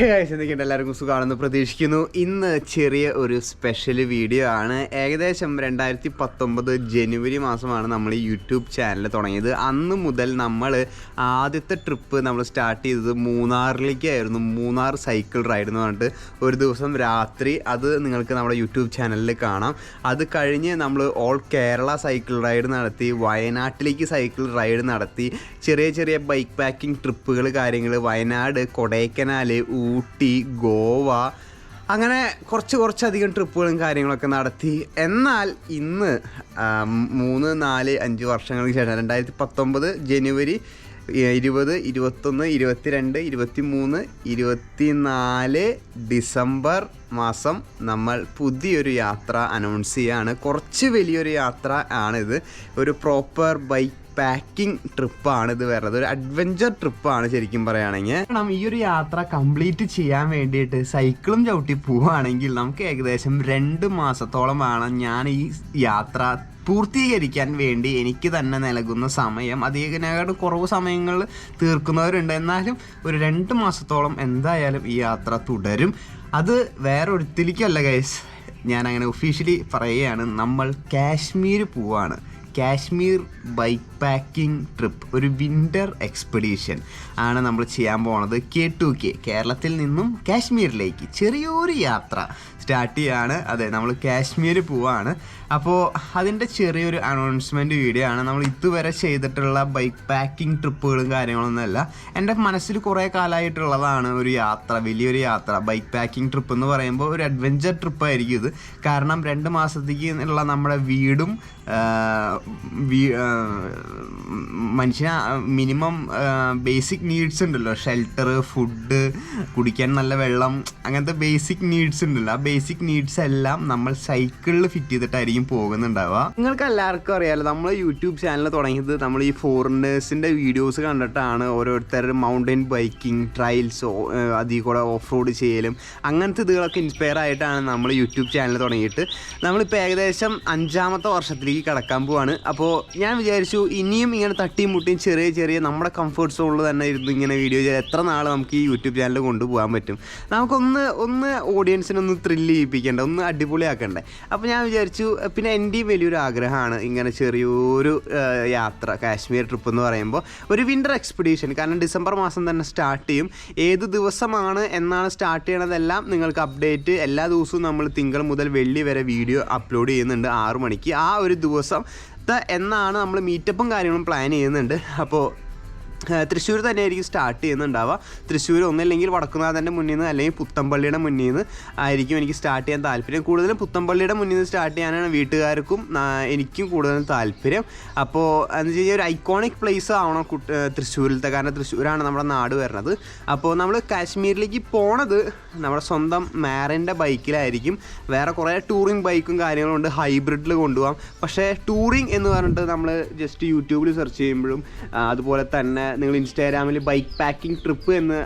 എന്തൊക്കെയുണ്ട്, എല്ലാവർക്കും സുഖമാണെന്ന് പ്രതീക്ഷിക്കുന്നു. ഇന്ന് ചെറിയ ഒരു സ്പെഷ്യൽ വീഡിയോ ആണ്. ഏകദേശം 2019 ജനുവരി മാസമാണ് നമ്മൾ ഈ യൂട്യൂബ് ചാനൽ തുടങ്ങിയത്. അന്ന് മുതൽ നമ്മൾ ആദ്യത്തെ ട്രിപ്പ് നമ്മൾ സ്റ്റാർട്ട് ചെയ്തത് മൂന്നാറിലേക്കായിരുന്നു. മൂന്നാർ സൈക്കിൾ റൈഡ് എന്ന് പറഞ്ഞിട്ട് ഒരു ദിവസം രാത്രി അത് നിങ്ങൾക്ക് നമ്മുടെ യൂട്യൂബ് ചാനലിൽ കാണാം. അത് കഴിഞ്ഞ് നമ്മൾ ഓൾ കേരള സൈക്കിൾ റൈഡ് നടത്തി, വയനാട്ടിലേക്ക് സൈക്കിൾ റൈഡ് നടത്തി, ചെറിയ ചെറിയ ബൈക്ക് പാക്കിംഗ് ട്രിപ്പുകൾ കാര്യങ്ങൾ, വയനാട്, കൊടൈക്കനാൽ, ഊട്ടി, ഗോവ, അങ്ങനെ കുറച്ചധികം ട്രിപ്പുകളും കാര്യങ്ങളൊക്കെ നടത്തി. എന്നാൽ ഇന്ന് 3, 4, 5 വർഷങ്ങൾക്ക് ശേഷം 2019 ജനുവരി 20, 21, 22, 23, 24 ഡിസംബർ മാസം നമ്മൾ പുതിയൊരു യാത്ര അനൗൺസ് ചെയ്യുകയാണ്. കുറച്ച് വലിയൊരു യാത്ര ആണിത്. ഒരു പ്രോപ്പർ ബൈക്ക് പാക്കിംഗ് ട്രിപ്പാണിത് വരുന്നത്. ഒരു അഡ്വഞ്ചർ ട്രിപ്പാണ് ശരിക്കും പറയുകയാണെങ്കിൽ. കാരണം ഈ ഒരു യാത്ര കംപ്ലീറ്റ് ചെയ്യാൻ വേണ്ടിയിട്ട് സൈക്കിളും ചവിട്ടി പോവുകയാണെങ്കിൽ നമുക്ക് ഏകദേശം 2 മാസത്തോളം വേണം ഞാൻ ഈ യാത്ര പൂർത്തീകരിക്കാൻ വേണ്ടി എനിക്ക് തന്നെ നൽകുന്ന സമയം. അതിനേക്കാളും കുറവ് സമയങ്ങളിൽ തീർക്കുന്നവരുണ്ട്. എന്നാലും ഒരു 2 മാസത്തോളം എന്തായാലും ഈ യാത്ര തുടരും. അത് വേറെ ഒരിക്കലല്ല ഗൈസ്, ഞാൻ അങ്ങനെ ഒഫീഷ്യലി പറയുകയാണ്. നമ്മൾ കാശ്മീർ പോവാണ്. കാശ്മീർ ബൈക്ക് പാക്കിംഗ് ട്രിപ്പ്, ഒരു വിൻ്റർ എക്സ്പെഡീഷൻ ആണ് നമ്മൾ ചെയ്യാൻ പോകുന്നത്. K2K, കേരളത്തിൽ നിന്നും കാശ്മീരിലേക്ക് ചെറിയൊരു യാത്ര സ്റ്റാർട്ട് ചെയ്യുകയാണ്. അതെ, നമ്മൾ കാശ്മീർ പോവാണ്. അപ്പോൾ അതിൻ്റെ ചെറിയൊരു അനൗൺസ്മെൻറ്റ് വീഡിയോ ആണ്. നമ്മൾ ഇതുവരെ ചെയ്തിട്ടുള്ള ബൈക്ക് പാക്കിംഗ് ട്രിപ്പുകളും കാര്യങ്ങളൊന്നുമല്ല. എൻ്റെ മനസ്സിൽ കുറേ കാലമായിട്ടുള്ളതാണ് ഒരു യാത്ര, വലിയൊരു യാത്ര. ബൈക്ക് പാക്കിംഗ് ട്രിപ്പ് എന്ന് പറയുമ്പോൾ ഒരു അഡ്വഞ്ചർ ട്രിപ്പായിരിക്കും ഇത്. കാരണം 2 മാസത്തേക്ക് ഉള്ള നമ്മുടെ വീടും മനുഷ്യന് മിനിമം ബേസിക് നീഡ്സ് ഉണ്ടല്ലോ, ഷെൽട്ടർ, ഫുഡ്, കുടിക്കാൻ നല്ല വെള്ളം, അങ്ങനത്തെ ബേസിക് നീഡ്സ് ഉണ്ടല്ലോ. ആ ബേസിക് നീഡ്സ് എല്ലാം നമ്മൾ സൈക്കിളിൽ ഫിറ്റ് ചെയ്തിട്ടായിരിക്കും പോകുന്നുണ്ടാവുക. നിങ്ങൾക്ക് എല്ലാവർക്കും അറിയാമല്ലോ, നമ്മൾ യൂട്യൂബ് ചാനൽ തുടങ്ങിയത് നമ്മൾ ഈ ഫോറിനേഴ്സിൻ്റെ വീഡിയോസ് കണ്ടിട്ടാണ്. ഓരോരുത്തർ മൗണ്ടൻ ബൈക്കിംഗ്, ട്രയൽസ്, അതിൽ കൂടെ ഓഫ് റോഡ് ചെയ്യലും അങ്ങനത്തെ ഇതുകളൊക്കെ ഇൻസ്പയർ ആയിട്ടാണ് നമ്മൾ യൂട്യൂബ് ചാനൽ തുടങ്ങിയിട്ട്. നമ്മളിപ്പോൾ ഏകദേശം 5ാമത്തെ വർഷത്തിലേക്ക് കടക്കാൻ പോവാണ്. അപ്പോൾ ഞാൻ വിചാരിച്ചു ഇനിയും ഇങ്ങനെ തട്ടിയും മുട്ടിയും ചെറിയ നമ്മുടെ കംഫർട്ട് സോണിൽ തന്നെ ഇരുന്ന് ഇങ്ങനെ വീഡിയോ ചെയ്ത് എത്ര നാൾ നമുക്ക് ഈ യൂട്യൂബ് ചാനൽ കൊണ്ടുപോകാൻ പറ്റും. നമുക്കൊന്ന് ഓഡിയൻസിനൊന്ന് ത്രില്ല് ചെയ്യിപ്പിക്കേണ്ട, ഒന്ന് അടിപൊളിയാക്കണ്ടേ. അപ്പോൾ ഞാൻ വിചാരിച്ചു, പിന്നെ എൻ്റെയും വലിയൊരു ആഗ്രഹമാണ് ഇങ്ങനെ ചെറിയൊരു യാത്ര, കാശ്മീർ ട്രിപ്പ് എന്ന് പറയുമ്പോൾ ഒരു വിൻ്റർ എക്സ്പെഡീഷൻ. കാരണം ഡിസംബർ മാസം തന്നെ സ്റ്റാർട്ട് ചെയ്യും. ഏത് ദിവസമാണ് എന്നാണ് സ്റ്റാർട്ട് ചെയ്യണതെല്ലാം നിങ്ങൾക്ക് അപ്ഡേറ്റ് എല്ലാ ദിവസവും നമ്മൾ തിങ്കൾ മുതൽ വെള്ളി വരെ വീഡിയോ അപ്ലോഡ് ചെയ്യുന്നുണ്ട് 6 മണിക്ക്. ആ ഒരു ദിവസം എന്നാണ് നമ്മൾ മീറ്റപ്പും കാര്യങ്ങളും പ്ലാൻ ചെയ്യുന്നുണ്ട്. അപ്പോൾ തൃശ്ശൂർ തന്നെയായിരിക്കും സ്റ്റാർട്ട് ചെയ്യുന്നുണ്ടാവുക. തൃശ്ശൂർ ഒന്നില്ലെങ്കിൽ വടക്കുന്നാഥൻ്റെ മുന്നിൽ നിന്ന് അല്ലെങ്കിൽ പുത്തമ്പള്ളിയുടെ മുന്നിൽ നിന്ന് ആയിരിക്കും എനിക്ക് സ്റ്റാർട്ട് ചെയ്യാൻ താല്പര്യം. കൂടുതലും പുത്തമ്പള്ളിയുടെ മുന്നിൽ നിന്ന് സ്റ്റാർട്ട് ചെയ്യാനാണ് വീട്ടുകാർക്കും എനിക്കും കൂടുതലും താല്പര്യം. അപ്പോൾ എന്ന് വെച്ച് കഴിഞ്ഞാൽ ഒരു ഐക്കോണിക് പ്ലേസ് ആവണം തൃശ്ശൂരിലത്തെ. കാരണം തൃശ്ശൂരാണ് നമ്മുടെ നാട് വരുന്നത്. അപ്പോൾ നമ്മൾ കാശ്മീരിലേക്ക് പോണത് നമ്മുടെ സ്വന്തം മാറിൻ്റെ ബൈക്കിലായിരിക്കും. വേറെ കുറേ ടൂറിങ് ബൈക്കും കാര്യങ്ങളും ഉണ്ട്, ഹൈബ്രിഡിൽ കൊണ്ടുപോകാം. പക്ഷേ ടൂറിങ് എന്ന് പറഞ്ഞിട്ട് നമ്മൾ ജസ്റ്റ് യൂട്യൂബിൽ സെർച്ച് ചെയ്യുമ്പോഴും അതുപോലെ തന്നെ നിങ്ങൾ ഇൻസ്റ്റാഗ്രാമിൽ ബൈക്ക് പാക്കിംഗ് ട്രിപ്പ് എന്ന്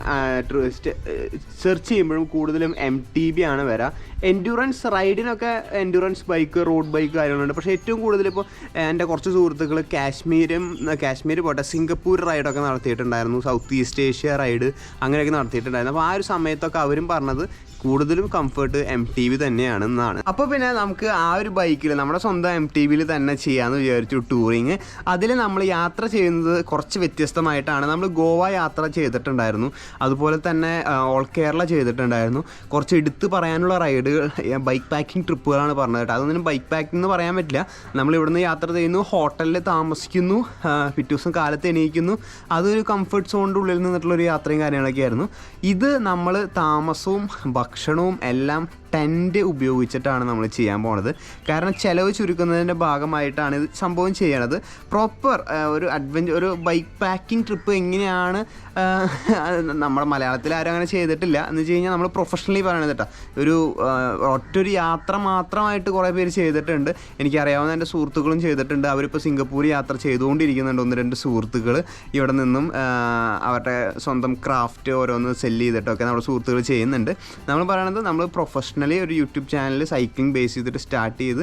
സെർച്ച് ചെയ്യുമ്പോഴും കൂടുതലും MTB ആണ് വരിക. എൻഡ്യൂറൻസ് റൈഡിനൊക്കെ എൻഡ്യൂറൻസ് ബൈക്ക്, റോഡ് ബൈക്ക് കാര്യങ്ങളുണ്ട്. പക്ഷേ ഏറ്റവും കൂടുതൽ ഇപ്പോൾ എൻ്റെ കുറച്ച് സുഹൃത്തുക്കൾ കാശ്മീർ പോട്ടെ, സിംഗപ്പൂർ റൈഡൊക്കെ നടത്തിയിട്ടുണ്ടായിരുന്നു, സൗത്ത് ഈസ്റ്റ് ഏഷ്യ റൈഡ് അങ്ങനെയൊക്കെ നടത്തിയിട്ടുണ്ടായിരുന്നു. അപ്പോൾ ആ ഒരു സമയത്തൊക്കെ അവരും പറഞ്ഞത് കൂടുതലും കംഫർട്ട് MTB തന്നെയാണെന്നാണ്. അപ്പോൾ പിന്നെ നമുക്ക് ആ ഒരു ബൈക്കിൽ നമ്മുടെ സ്വന്തം MTBയിൽ തന്നെ ചെയ്യാമെന്ന് വിചാരിച്ചു ടൂറിങ്. അതിൽ നമ്മൾ യാത്ര ചെയ്യുന്നത് കുറച്ച് വ്യത്യസ്തമായിട്ടാണ്. നമ്മൾ ഗോവ യാത്ര ചെയ്തിട്ടുണ്ടായിരുന്നു, അതുപോലെ തന്നെ ഓൾ കേരള ചെയ്തിട്ടുണ്ടായിരുന്നു. കുറച്ച് എടുത്ത് പറയാനുള്ള റൈഡുകൾ, ബൈക്ക് പാക്കിംഗ് ട്രിപ്പുകളാണ് പറഞ്ഞത് കേട്ടോ. അതൊന്നും ബൈക്ക് പാക്കിംഗ് എന്ന് പറയാൻ പറ്റില്ല. നമ്മൾ ഇവിടുന്ന് യാത്ര ചെയ്യുന്നു, ഹോട്ടലിൽ താമസിക്കുന്നു, പിറ്റേ ദിവസം കാലത്ത് എണീക്കുന്നു. അതൊരു കംഫർട്ട് സോണിൻ്റെ ഉള്ളിൽ നിന്നിട്ടുള്ളൊരു യാത്രയും കാര്യങ്ങളൊക്കെ ആയിരുന്നു. ഇത് നമ്മൾ താമസവും ഭക്ഷണവും എല്ലാം ടെൻറ്റ് ഉപയോഗിച്ചിട്ടാണ് നമ്മൾ ചെയ്യാൻ പോണത്. കാരണം ചിലവ് ചുരുക്കുന്നതിൻ്റെ ഭാഗമായിട്ടാണ് ഇത് സംഭവം ചെയ്യണത്. പ്രോപ്പർ ഒരു ബൈക്ക് പാക്കിംഗ് ട്രിപ്പ് എങ്ങനെയാണ് നമ്മുടെ മലയാളത്തിൽ ആരും അങ്ങനെ ചെയ്തിട്ടില്ല. എന്ന് വെച്ച് കഴിഞ്ഞാൽ നമ്മൾ പ്രൊഫഷണലി പറയണത് കേട്ടോ. ഒറ്റൊരു യാത്ര മാത്രമായിട്ട് കുറേ പേര് ചെയ്തിട്ടുണ്ട്. എനിക്കറിയാവുന്ന എൻ്റെ സുഹൃത്തുക്കളും ചെയ്തിട്ടുണ്ട്. അവരിപ്പോൾ സിംഗപ്പൂർ യാത്ര ചെയ്തുകൊണ്ടിരിക്കുന്നുണ്ട്. 1-2 സുഹൃത്തുക്കൾ ഇവിടെ നിന്നും അവരുടെ സ്വന്തം ക്രാഫ്റ്റ് ഓരോന്ന് സെല്ല് ചെയ്തിട്ടൊക്കെ നമ്മുടെ സുഹൃത്തുക്കൾ ചെയ്യുന്നുണ്ട്. നമ്മൾ പറയണത് നമ്മൾ പ്രൊഫഷണൽ പ്രൊഫഷണലി ഒരു യൂട്യൂബ് ചാനൽ സൈക്ലിംഗ് ബേസ് ചെയ്തിട്ട് സ്റ്റാർട്ട് ചെയ്ത്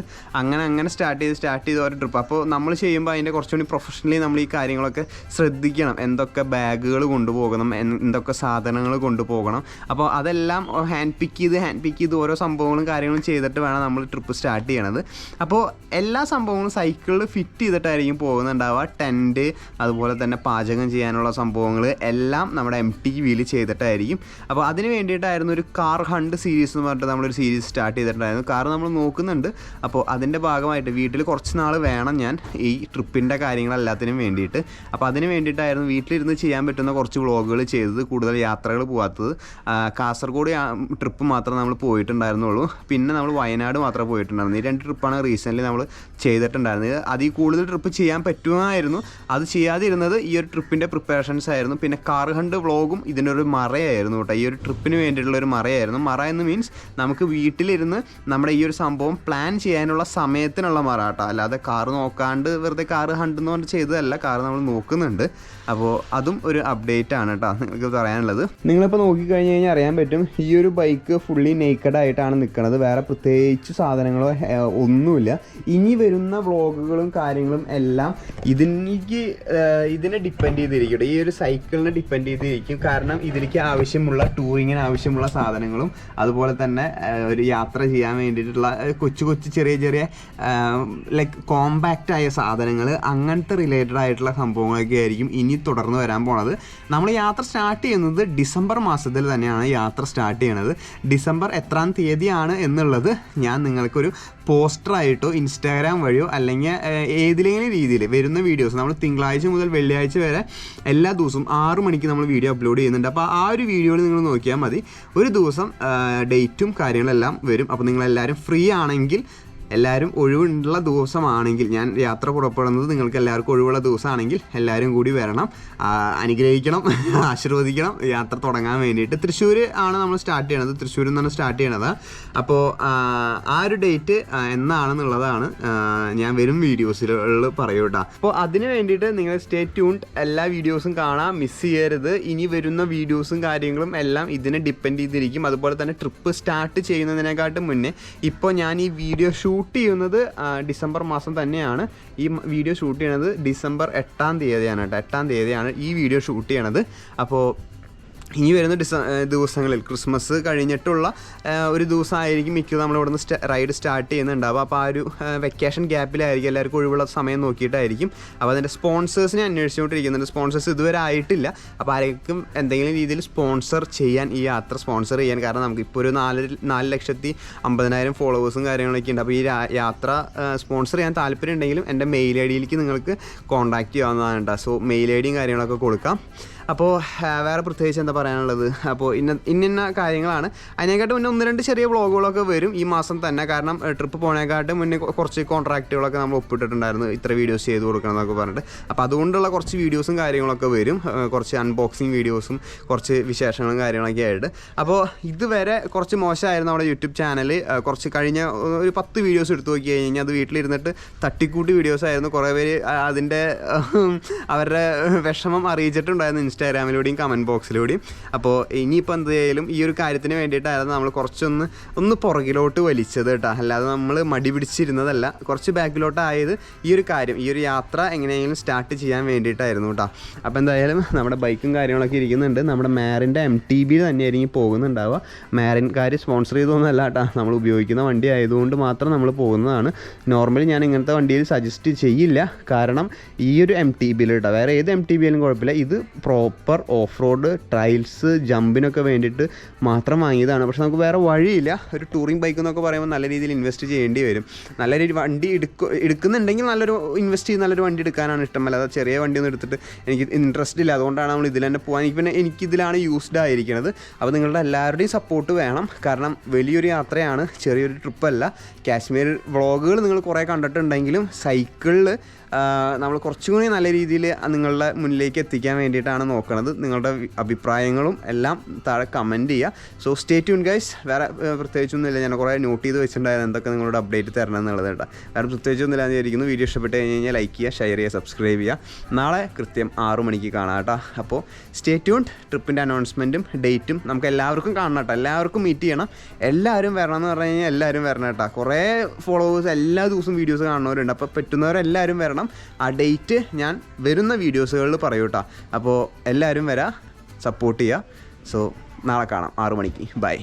ഓരോ ട്രിപ്പ്. അപ്പോൾ നമ്മൾ ചെയ്യുമ്പോൾ അതിൻ്റെ കുറച്ചുകൂടി പ്രൊഫഷണലി നമ്മൾ ഈ കാര്യങ്ങളൊക്കെ ശ്രദ്ധിക്കണം. എന്തൊക്കെ ബാഗുകൾ കൊണ്ടുപോകണം, എന്തൊക്കെ സാധനങ്ങൾ കൊണ്ടുപോകണം. അപ്പോൾ അതെല്ലാം ഹാൻഡ് പിക്ക് ചെയ്ത് ഓരോ സംഭവങ്ങളും കാര്യങ്ങളും ചെയ്തിട്ട് വേണം നമ്മൾ ട്രിപ്പ് സ്റ്റാർട്ട് ചെയ്യണത്. അപ്പോൾ എല്ലാ സംഭവങ്ങളും സൈക്കിളിൽ ഫിറ്റ് ചെയ്തിട്ടായിരിക്കും പോകുന്നുണ്ടാവുക. ടെൻറ്റ്, അതുപോലെ തന്നെ പാചകം ചെയ്യാനുള്ള സംഭവങ്ങൾ എല്ലാം നമ്മുടെ MTVയിൽ ചെയ്തിട്ടായിരിക്കും. അപ്പോൾ അതിന് വേണ്ടിയിട്ടായിരുന്നു ഒരു കാർ ഹണ്ട് സീരീസ് എന്ന് പറഞ്ഞിട്ട് നമ്മളൊരു സീരീസ് സ്റ്റാർട്ട് ചെയ്തിട്ടുണ്ടായിരുന്നു. കാർ നമ്മൾ നോക്കുന്നുണ്ട്. അപ്പോൾ അതിൻ്റെ ഭാഗമായിട്ട് വീട്ടിൽ കുറച്ച് നാൾ വേണം ഞാൻ ഈ ട്രിപ്പിൻ്റെ കാര്യങ്ങളെല്ലാത്തിനും വേണ്ടിയിട്ട്. അപ്പോൾ അതിന് വേണ്ടിയിട്ടായിരുന്നു വീട്ടിലിരുന്ന് ചെയ്യാൻ പറ്റുന്ന കുറച്ച് വ്ളോഗുകൾ ചെയ്തത്, കൂടുതൽ യാത്രകൾ പോകാത്തത്. കാസർഗോഡ് ട്രിപ്പ് മാത്രമേ നമ്മൾ പോയിട്ടുണ്ടായിരുന്നുള്ളൂ. പിന്നെ നമ്മൾ വയനാട് മാത്രമേ പോയിട്ടുണ്ടായിരുന്നു. ഈ 2 ട്രിപ്പാണ് റീസെൻ്റ്ലി നമ്മൾ ചെയ്തിട്ടുണ്ടായിരുന്നത്. അതിൽ കൂടുതൽ ട്രിപ്പ് ചെയ്യാൻ പറ്റുമായിരുന്നു. അത് ചെയ്യാതിരുന്നത് ഈ ഒരു ട്രിപ്പിൻ്റെ പ്രിപ്പറേഷൻസ് ആയിരുന്നു. പിന്നെ കാർ ഹണ്ട് വ്ളോഗും ഇതിനൊരു മറയായിരുന്നു കേട്ടോ. ഈ ഒരു ട്രിപ്പിന് വേണ്ടിയിട്ടുള്ളൊരു മറയായിരുന്നു. മറ എന്ന് മീൻസ് നമുക്ക് വീട്ടിലിരുന്ന് നമ്മുടെ ഈ ഒരു സംഭവം പ്ലാൻ ചെയ്യാനുള്ള സമയത്തിനുള്ള മറ കേട്ടോ. അല്ലാതെ കാർ നോക്കാണ്ട് വെറുതെ കാർ ഹണ്ട് എന്ന് പറഞ്ഞിട്ട് ചെയ്തതല്ല. കാർ നമ്മൾ നോക്കുന്നുണ്ട്. അപ്പോൾ അതും ഒരു അപ്ഡേറ്റ് ആണ് കേട്ടോ നിങ്ങൾക്ക് പറയാനുള്ളത്. നിങ്ങളിപ്പോൾ നോക്കിക്കഴിഞ്ഞ് കഴിഞ്ഞാൽ അറിയാൻ പറ്റും, ഈ ഒരു ബൈക്ക് ഫുള്ളി നേക്കഡ് ആയിട്ടാണ് നിൽക്കുന്നത്. വേറെ പ്രത്യേകിച്ച് സാധനങ്ങളോ ഒന്നുമില്ല. ഇനി വരുന്ന വ്ളോഗുകളും കാര്യങ്ങളും എല്ലാം ഇതിനെ ഡിപ്പെൻഡ് ചെയ്തിരിക്കും. ഈ ഒരു സൈക്കിളിനെ ഡിപ്പെൻഡ് ചെയ്തിരിക്കും. കാരണം ഇതിലേക്ക് ആവശ്യമുള്ള ടൂറിങ്ങിന് ആവശ്യമുള്ള സാധനങ്ങളും അതുപോലെ തന്നെ ഒരു യാത്ര ചെയ്യാൻ വേണ്ടിയിട്ടുള്ള കൊച്ചു ചെറിയ ലൈക്ക് കോമ്പാക്റ്റ് ആയ സാധനങ്ങൾ, അങ്ങനത്തെ റിലേറ്റഡ് ആയിട്ടുള്ള സംഭവങ്ങളൊക്കെ ആയിരിക്കും ഇനി തുടർന്ന് വരാൻ പോണത്. നമ്മൾ യാത്ര സ്റ്റാർട്ട് ചെയ്യുന്നത് ഡിസംബർ മാസത്തിൽ തന്നെയാണ് യാത്ര സ്റ്റാർട്ട് ചെയ്യണത്. ഡിസംബർ എത്രാം തീയതിയാണ് എന്നുള്ളത് ഞാൻ നിങ്ങൾക്കൊരു പോസ്റ്ററായിട്ടോ ഇൻസ്റ്റാഗ്രാം വഴിയോ അല്ലെങ്കിൽ ഏതിലെങ്കിലും രീതിയിൽ വരുന്ന വീഡിയോസ് നമ്മൾ തിങ്കളാഴ്ച മുതൽ വെള്ളിയാഴ്ച വരെ എല്ലാ ദിവസവും 6 മണിക്ക് നമ്മൾ വീഡിയോ അപ്ലോഡ് ചെയ്യുന്നുണ്ട്. അപ്പോൾ ആ ഒരു വീഡിയോയിൽ നിങ്ങൾ നോക്കിയാൽ മതി. ഒരു ദിവസം ഡേറ്റും കാര്യങ്ങളെല്ലാം വരും. അപ്പോൾ നിങ്ങളെല്ലാവരും ഫ്രീ ആണെങ്കിൽ, എല്ലാവരും ഒഴിവുള്ള ദിവസമാണെങ്കിൽ, ഞാൻ യാത്ര പുറപ്പെടുന്നത് നിങ്ങൾക്ക് എല്ലാവർക്കും ഒഴിവുള്ള ദിവസമാണെങ്കിൽ എല്ലാവരും കൂടി വരണം, അനുഗ്രഹിക്കണം, ആശീർവദിക്കണം യാത്ര തുടങ്ങാൻ വേണ്ടിയിട്ട്. തൃശ്ശൂർ ആണ് നമ്മൾ സ്റ്റാർട്ട് ചെയ്യണത്. തൃശ്ശൂരിൽ നിന്നാണ് സ്റ്റാർട്ട് ചെയ്യണത്. അപ്പോൾ ആ ഒരു ഡേറ്റ് എന്നാണെന്നുള്ളതാണ് ഞാൻ വരും വീഡിയോസിൽ പറയൂ കേട്ടോ. അപ്പോൾ അതിന് വേണ്ടിയിട്ട് നിങ്ങൾ സ്റ്റേ ട്യൂൺഡ്. എല്ലാ വീഡിയോസും കാണാം, മിസ് ചെയ്യരുത്. ഇനി വരുന്ന വീഡിയോസും കാര്യങ്ങളും എല്ലാം ഇതിനെ ഡിപ്പെൻഡ് ചെയ്തിരിക്കും. അതുപോലെ തന്നെ ട്രിപ്പ് സ്റ്റാർട്ട് ചെയ്യുന്നതിനെക്കാട്ടും മുന്നേ ഇപ്പോൾ ഞാൻ ഈ വീഡിയോ ഷൂട്ട് ചെയ്യുന്നത് ഡിസംബർ മാസം തന്നെയാണ്. ഈ വീഡിയോ ഷൂട്ട് ചെയ്യണത് ഡിസംബർ 8-ാം തീയതിയാണ് കേട്ടോ. 8-ാം തീയതിയാണ് ഈ വീഡിയോ ഷൂട്ട് ചെയ്യണത്. അപ്പോൾ ഇനി വരുന്ന ദിവസങ്ങളിൽ ക്രിസ്മസ് കഴിഞ്ഞിട്ടുള്ള ഒരു ദിവസമായിരിക്കും മിക്കതും നമ്മൾ ഇവിടുന്ന് റൈഡ് സ്റ്റാർട്ട് ചെയ്യുന്നുണ്ടാവുക. അപ്പോൾ ആ ഒരു വെക്കേഷൻ ഗ്യാപ്പിലായിരിക്കും എല്ലാവർക്കും ഒഴിവുള്ള സമയം നോക്കിയിട്ടായിരിക്കും. അപ്പോൾ അതിൻ്റെ സ്പോൺസേഴ്സിനെ അന്വേഷിച്ചുകൊണ്ടിരിക്കുന്നുണ്ട്. സ്പോൺസേഴ്സ് ഇതുവരെ ആയിട്ടില്ല. അപ്പോൾ ആരെങ്കിലും എന്തെങ്കിലും രീതിയിൽ സ്പോൺസർ ചെയ്യാൻ, ഈ യാത്ര സ്പോൺസർ ചെയ്യാൻ, കാരണം നമുക്കിപ്പോൾ ഒരു 4,50,000 ഫോളോവേഴ്സും കാര്യങ്ങളൊക്കെ ഉണ്ട്. അപ്പോൾ ഈ യാത്ര സ്പോൺസർ ചെയ്യാൻ താല്പര്യം ഉണ്ടെങ്കിലും എൻ്റെ മെയിൽ ഐ ഡിയിലേക്ക് നിങ്ങൾക്ക് കോൺടാക്റ്റ് ചെയ്യാവുന്നതാണ് കേട്ടോ. സോ മെയിൽ ഐ ഡിയും കാര്യങ്ങളൊക്കെ കൊടുക്കാം. അപ്പോൾ വേറെ പ്രത്യേകിച്ച് എന്താ പറയാനുള്ളത്, അപ്പോൾ ഇന്ന കാര്യങ്ങളാണ്. അതിനെക്കാട്ടും മുന്നേ 1-2 ചെറിയ വ്ളോഗുകളൊക്കെ വരും ഈ മാസം തന്നെ. കാരണം ട്രിപ്പ് പോണേക്കാട്ടും മുന്നേ കുറച്ച് കോൺട്രാക്റ്റുകളൊക്കെ നമ്മൾ ഒപ്പിട്ടിട്ടുണ്ടായിരുന്നു, ഇത്ര വീഡിയോസ് ചെയ്ത് കൊടുക്കണം എന്നൊക്കെ പറഞ്ഞിട്ട്. അപ്പോൾ അതുകൊണ്ടുള്ള കുറച്ച് വീഡിയോസും കാര്യങ്ങളൊക്കെ വരും, കുറച്ച് അൺബോക്സിങ് വീഡിയോസും കുറച്ച് വിശേഷങ്ങളും കാര്യങ്ങളൊക്കെ ആയിട്ട്. അപ്പോൾ ഇതുവരെ കുറച്ച് മോശമായിരുന്നു നമ്മുടെ യൂട്യൂബ് ചാനൽ. കുറച്ച് കഴിഞ്ഞ ഒരു 10 വീഡിയോസ് എടുത്ത് നോക്കി കഴിഞ്ഞാൽ അത് വീട്ടിലിരുന്നിട്ട് തട്ടിക്കൂട്ടി വീഡിയോസ് ആയിരുന്നു. കുറേ പേര് അതിൻ്റെ അവരുടെ വിഷമം അറിയിച്ചിട്ടുണ്ടായിരുന്നു ഇൻസ്റ്റാഗ്രാമിലൂടെയും കമൻറ്റ് ബോക്സിലൂടെയും. അപ്പോൾ ഇനിയിപ്പോൾ എന്തായാലും ഈ ഒരു കാര്യത്തിന് വേണ്ടിയിട്ടായിരുന്നു നമ്മൾ കുറച്ചൊന്ന് പുറകിലോട്ട് വലിച്ചത് കേട്ടോ. അല്ലാതെ നമ്മൾ മടി പിടിച്ചിരുന്നതല്ല, കുറച്ച് ബാക്കിലോട്ടായത് ഈ ഒരു കാര്യം, ഈ ഒരു യാത്ര എങ്ങനെയെങ്കിലും സ്റ്റാർട്ട് ചെയ്യാൻ വേണ്ടിയിട്ടായിരുന്നു കേട്ടോ. അപ്പോൾ എന്തായാലും നമ്മുടെ ബൈക്കും കാര്യങ്ങളൊക്കെ ഇരിക്കുന്നുണ്ട്. നമ്മുടെ മാറിൻ്റെ MTB തന്നെയായിരിക്കും പോകുന്നുണ്ടാവുക. മാറിൻകാർ സ്പോൺസർ ചെയ്തൊന്നുമല്ല കേട്ടോ, നമ്മൾ ഉപയോഗിക്കുന്ന വണ്ടി ആയതുകൊണ്ട് മാത്രം നമ്മൾ പോകുന്നതാണ്. നോർമലി ഞാൻ ഇങ്ങനത്തെ വണ്ടിയിൽ സജസ്റ്റ് ചെയ്യില്ല, കാരണം ഈ ഒരു MTBയിൽ കേട്ടോ, വേറെ ഏത് MTBയിലും കുഴപ്പമില്ല. ഇത് പ്രോപ്പർ ഓഫ് റോഡ് ട്രയൽസ് ജമ്പിനൊക്കെ വേണ്ടിയിട്ട് മാത്രം വാങ്ങിയതാണ്. പക്ഷെ നമുക്ക് വേറെ വഴിയില്ല. ഒരു ടൂറിംഗ് ബൈക്ക് എന്നൊക്കെ പറയുമ്പോൾ നല്ല രീതിയിൽ ഇൻവെസ്റ്റ് ചെയ്യേണ്ടി വരും. നല്ല രീതിയിൽ വണ്ടി എടുക്കുന്നുണ്ടെങ്കിൽ നല്ലൊരു ഇൻവെസ്റ്റ് ചെയ്ത് നല്ലൊരു വണ്ടി എടുക്കാനാണ് ഇഷ്ടം. അല്ലാതെ ചെറിയ വണ്ടിയൊന്നും എടുത്തിട്ട് എനിക്ക് ഇൻട്രസ്റ്റ് ഇല്ല. അതുകൊണ്ടാണ് നമ്മൾ ഇതിൽ തന്നെ പോകാൻ. എനിക്കിതിലാണ് യൂസ്ഡ് ആയിരിക്കുന്നത്. അപ്പോൾ നിങ്ങളുടെ എല്ലാവരുടെയും സപ്പോർട്ട് വേണം. കാരണം വലിയൊരു യാത്രയാണ്, ചെറിയൊരു ട്രിപ്പല്ല. കാശ്മീർ വ്ളോഗുകൾ നിങ്ങൾ കുറേ കണ്ടിട്ടുണ്ടെങ്കിലും സൈക്കിളിൽ നമ്മൾ കുറച്ചും കൂടി നല്ല രീതിയിൽ നിങ്ങളുടെ മുന്നിലേക്ക് എത്തിക്കാൻ വേണ്ടിയിട്ടാണ് നോക്കുന്നത്. നിങ്ങളുടെ അഭിപ്രായങ്ങളും എല്ലാം താഴെ കമൻറ്റ് ചെയ്യുക. So stay tune guys. വേറെ പ്രത്യേകിച്ചൊന്നുമില്ല. ഞാൻ കുറേ നോട്ട് ചെയ്ത് വെച്ചിട്ടുണ്ടായിരുന്നു എന്തൊക്കെ നിങ്ങളോട് അപ്ഡേറ്റ് തരണം എന്നുള്ളത് കേട്ടോ. വേറെ പ്രത്യേകിച്ചൊന്നുമില്ല എന്ന് വിചാരിക്കുന്നു. വീഡിയോ ഇഷ്ടപ്പെട്ട് കഴിഞ്ഞാൽ ലൈക്ക് ചെയ്യുക, ഷെയർ ചെയ്യുക, സബ്സ്ക്രൈബ് ചെയ്യുക. നാളെ കൃത്യം 6 മണിക്ക് കാണാം കേട്ടോ. അപ്പോൾ സ്റ്റേ ട്യൂൺ. ട്രിപ്പിൻ്റെ അനൗൺസ്മെൻറ്റും ഡേറ്റും നമുക്ക് എല്ലാവർക്കും കാണണം കേട്ടോ. എല്ലാവർക്കും മീറ്റ് ചെയ്യണം. എല്ലാവരും വരണം എന്ന് പറഞ്ഞു കഴിഞ്ഞാൽ എല്ലാവരും വരണം കേട്ടോ. കുറേ ഫോളോവേഴ്സ് എല്ലാ ദിവസവും വീഡിയോസ് കാണുന്നവരുണ്ട്. അപ്പോൾ പറ്റുന്നവരെല്ലാവരും വരണം. ആ ഡേറ്റ് ഞാൻ വരുന്ന വീഡിയോസുകളിൽ പറയൂ കേട്ടോ. അപ്പോൾ എല്ലാവരും വരാം, സപ്പോർട്ട് ചെയ്യുക. സോ നാളെ കാണാം 6 മണിക്ക്. ബൈ.